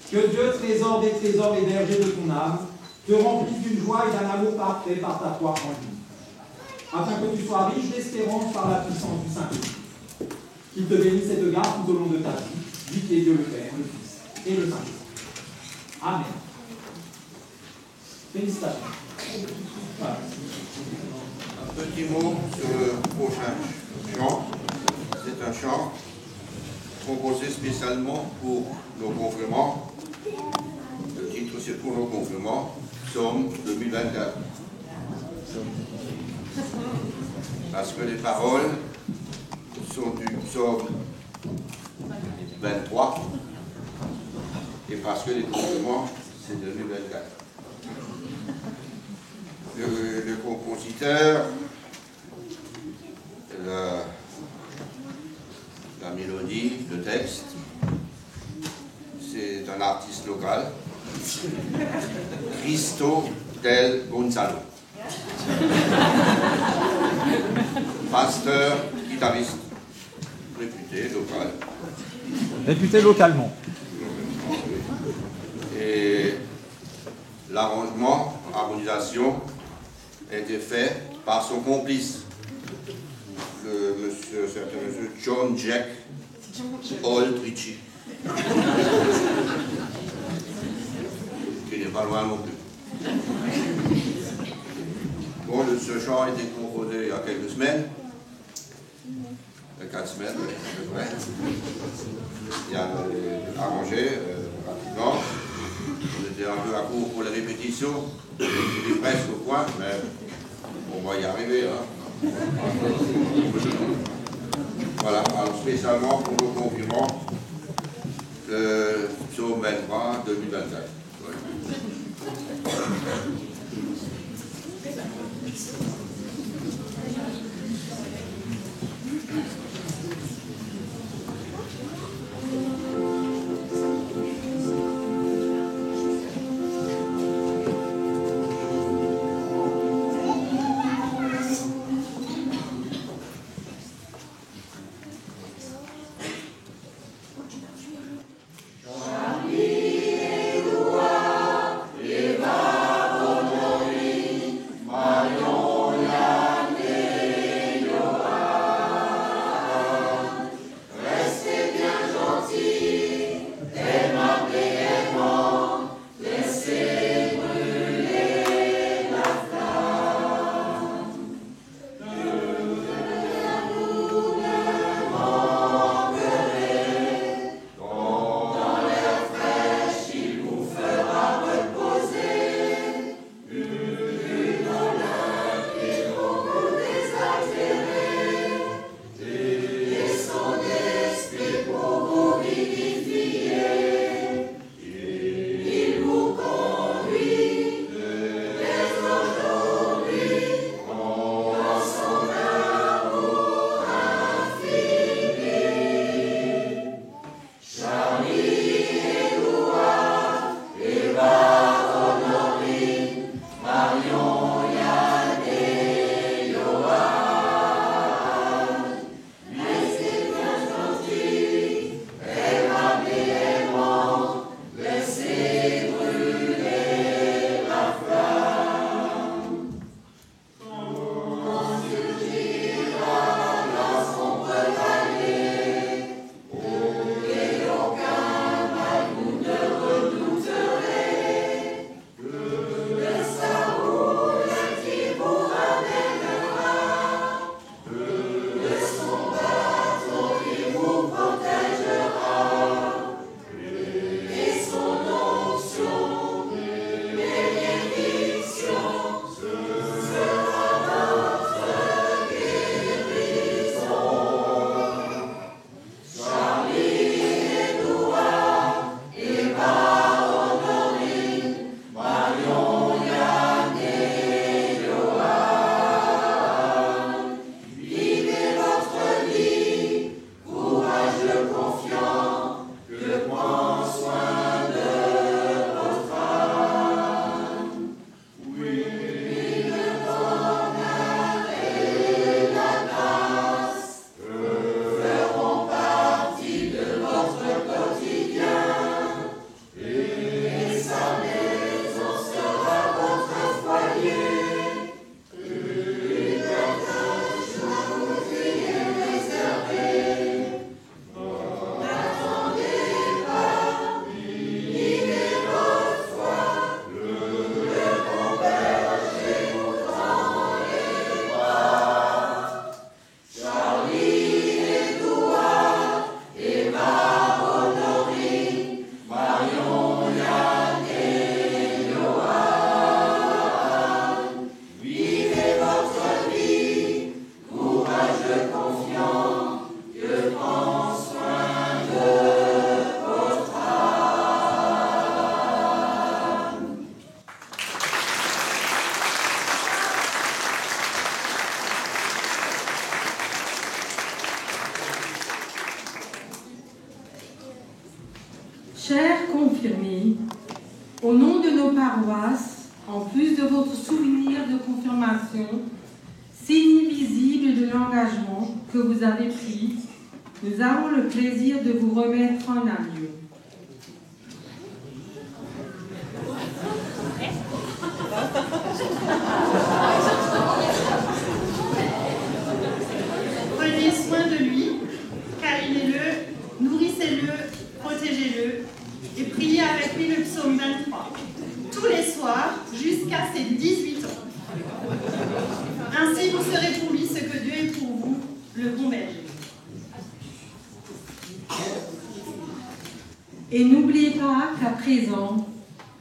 Que Dieu, trésor des trésors et berger de ton âme, te remplisse d'une joie et d'un amour parfait par ta foi en lui, afin que tu sois riche d'espérance par la puissance du Saint-Esprit. Qu'il te bénisse et te garde tout au long de ta vie, lui qui est Dieu le Père, le Fils et le Saint-Esprit. Amen. Félicitations. Voilà. Un petit mot sur le prochain chant. C'est un chant composé spécialement pour nos confirmants. Le titre, c'est pour nos confirmants, Psaume 2024. Parce que les paroles sont du Psaume 23 et parce que les confirmants, c'est 2024. Le compositeur, la mélodie, le texte, c'est un artiste local, Cristo del Gonzalo. Pasteur, guitariste, réputé, local. Réputé localement. Et l'arrangement, harmonisation, a été fait par son complice, le certain monsieur John Jack Aldrich, qui n'est pas loin non plus. Bon, ce chant a été composé il y a quelques semaines, 4 semaines, à peu près. Il y a arrangé rapidement. On était un peu à court pour les répétitions, c'était presque au point, mais on va y arriver. Hein. Voilà, alors spécialement pour nos concurrents, le psaume 23 2024. Chers confirmés, au nom de nos paroisses, en plus de votre souvenir de confirmation, signe visible de l'engagement que vous avez pris, nous avons le plaisir de vous remettre en agneau. Prenez soin de lui, câlinez-le, nourrissez-le, protégez-le et priez avec lui le psaume 23, tous les soirs jusqu'à ses 18 ans. Ainsi vous serez pour lui ce que Dieu est pour vous, le bon berger. Et n'oubliez pas qu'à présent,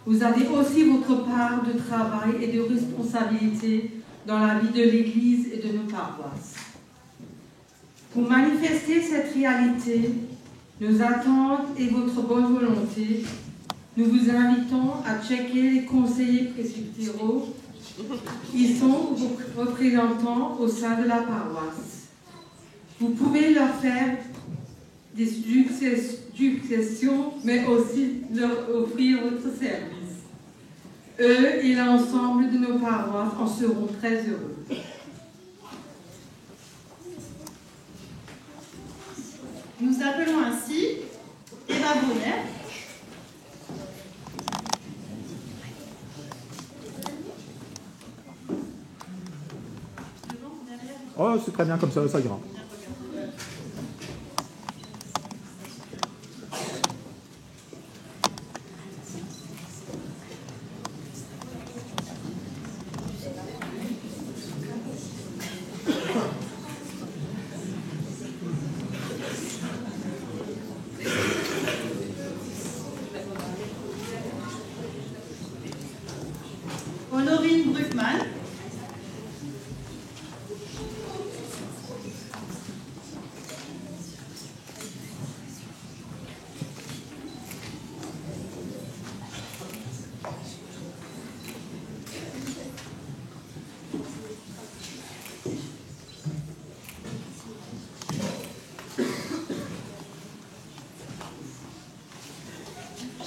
vous avez aussi votre part de travail et de responsabilité dans la vie de l'Église et de nos paroisses. Pour manifester cette réalité, nos attentes et votre bonne volonté, nous vous invitons à checker les conseillers presbytéraux. Ils sont vos représentants au sein de la paroisse. Vous pouvez leur faire des suggestions, mais aussi leur offrir votre service. Eux et l'ensemble de nos paroisses en seront très heureux. Nous appelons ainsi Eva Bonnet. Oh, c'est très bien comme ça ira. Honorine Bruckmann.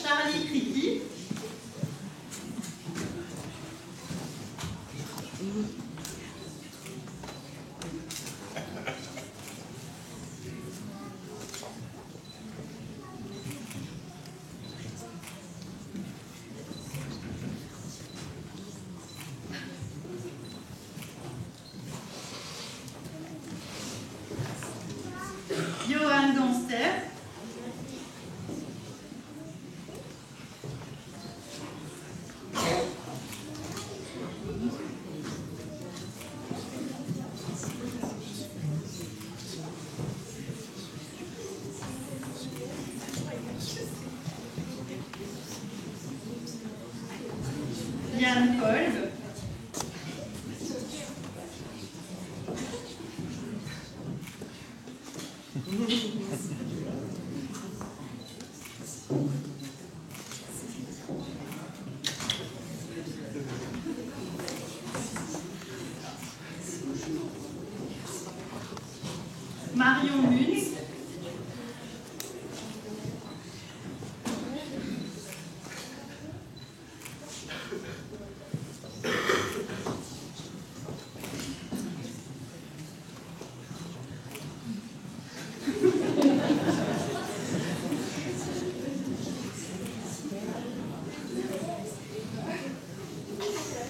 Charlie Criqui. Johan Ganster. Yann Kolb. Marion Munz.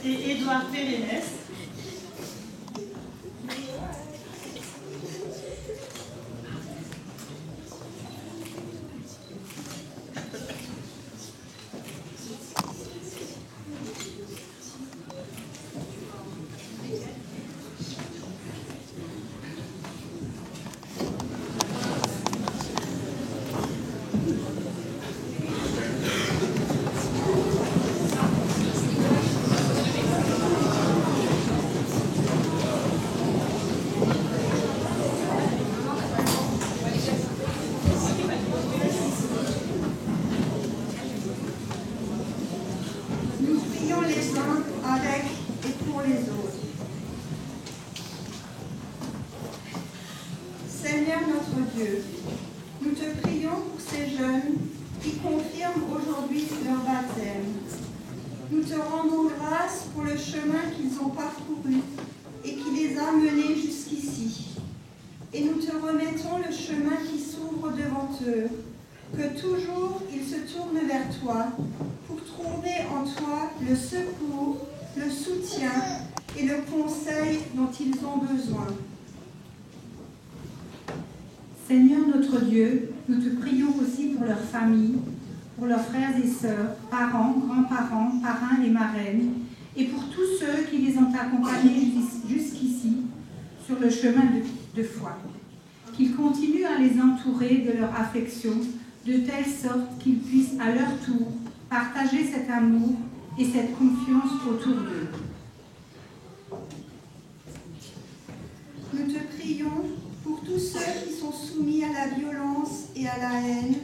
Et Édouard Pérennes. Nous prions les uns avec et pour les autres. Seigneur notre Dieu, nous te prions pour ces jeunes qui confirment aujourd'hui leur baptême. Nous te rendons grâce pour le chemin qu'ils ont parcouru et qui les a menés jusqu'ici. Et nous te remettons le chemin qui s'ouvre devant eux, que toujours ils se tournent vers toi pour trouver en toi le secours, le soutien et le conseil dont ils ont besoin. Seigneur notre Dieu, nous te prions aussi pour leurs familles, pour leurs frères et sœurs, parents, grands-parents, parrains et marraines, et pour tous ceux qui les ont accompagnés jusqu'ici sur le chemin de foi. Qu'ils continuent à les entourer de leur affection, de telle sorte qu'ils puissent à leur tour partager cet amour et cette confiance autour d'eux. Nous te prions pour tous ceux qui sont soumis à la violence et à la haine,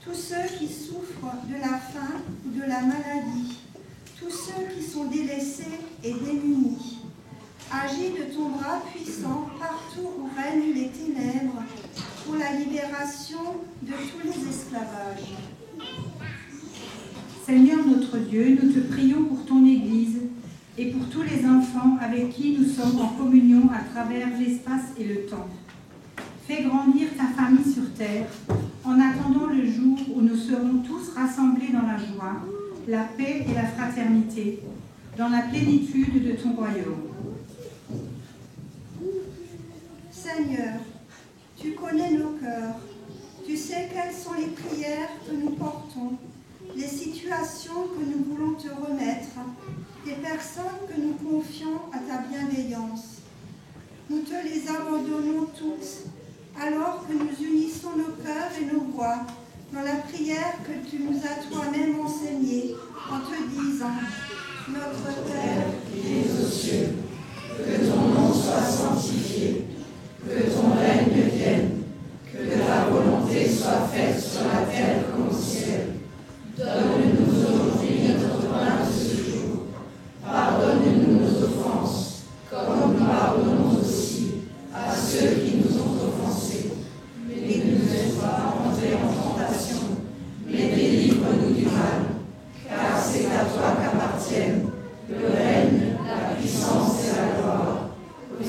tous ceux qui souffrent de la faim ou de la maladie, tous ceux qui sont délaissés et démunis. Agis de ton bras puissant partout où règnent les ténèbres pour la libération de tous les esclavages. Seigneur notre Dieu, nous te prions pour ton Église et pour tous les enfants avec qui nous sommes en communion à travers l'espace et le temps. Fais grandir ta famille sur terre en attendant le jour où nous serons tous rassemblés dans la joie, la paix et la fraternité, dans la plénitude de ton royaume. Seigneur, tu connais nos cœurs, tu sais quelles sont les prières que nous portons, les situations que nous voulons te remettre, les personnes que nous confions à ta bienveillance. Nous te les abandonnons toutes, alors que nous unissons nos cœurs et nos voix dans la prière que tu nous as toi-même enseignée en te disant « Notre Père qui es aux cieux, que ton nom soit sanctifié, que ton règne vienne, que ta volonté soit faite sur la terre comme au ciel. Donne-nous aujourd'hui notre pain de ce jour. Pardonne-nous nos offenses, comme nous pardonnons aussi à ceux qui nous ont offensés. Et ne nous laisse pas entrer en tentation, mais délivre-nous du mal. Car c'est à toi qu'appartiennent le règne, la puissance et la gloire, au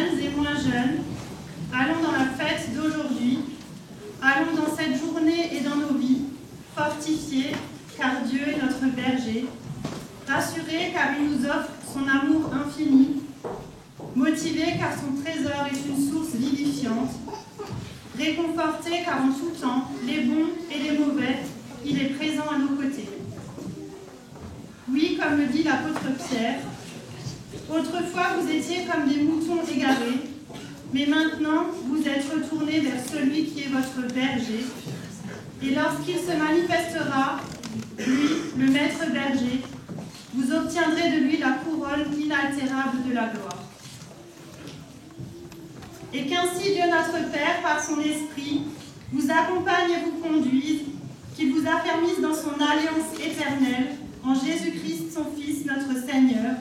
jeunes et moins jeunes, allons dans la fête d'aujourd'hui, allons dans cette journée et dans nos vies, fortifiés car Dieu est notre berger, rassurés car il nous offre son amour infini, motivés car son trésor est une source vivifiante, réconfortés car en tout temps, les bons et les mauvais, il est présent à nos côtés. Oui, comme le dit l'apôtre Pierre, autrefois vous étiez comme des moutons égarés, mais maintenant vous êtes retournés vers celui qui est votre berger, et lorsqu'il se manifestera, lui, le maître berger, vous obtiendrez de lui la couronne inaltérable de la gloire. Et qu'ainsi Dieu notre Père, par son Esprit, vous accompagne et vous conduise, qu'il vous affermisse dans son alliance éternelle, en Jésus-Christ, son Fils, notre Seigneur,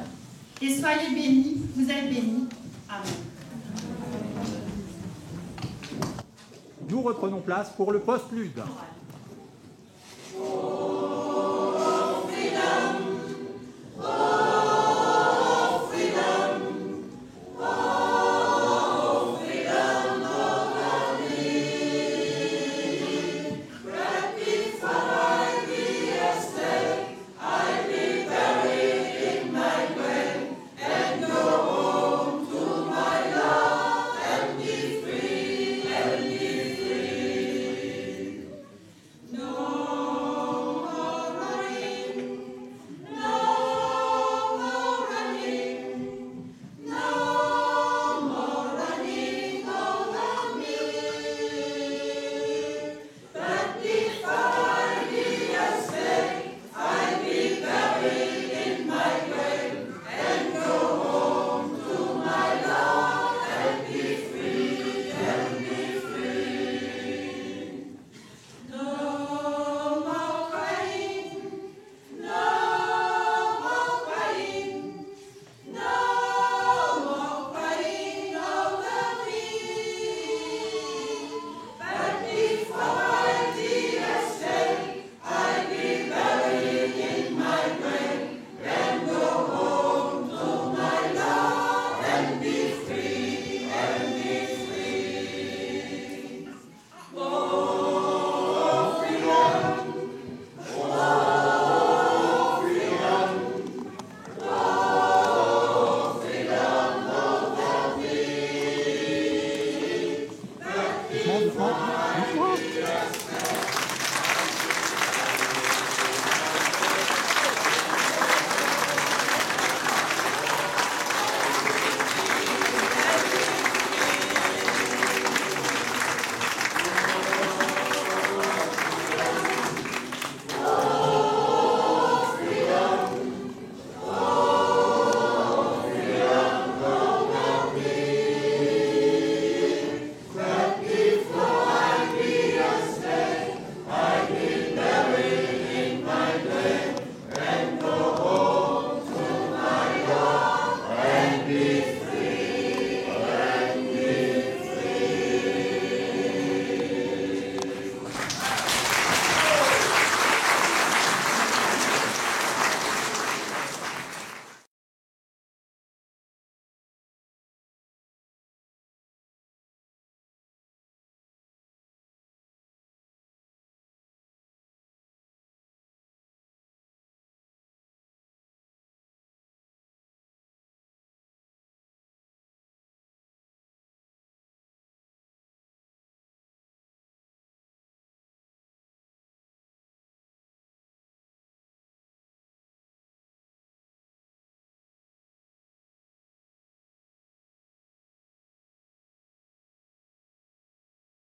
et soyez bénis, vous êtes bénis. Amen. Nous reprenons place pour le post-lude.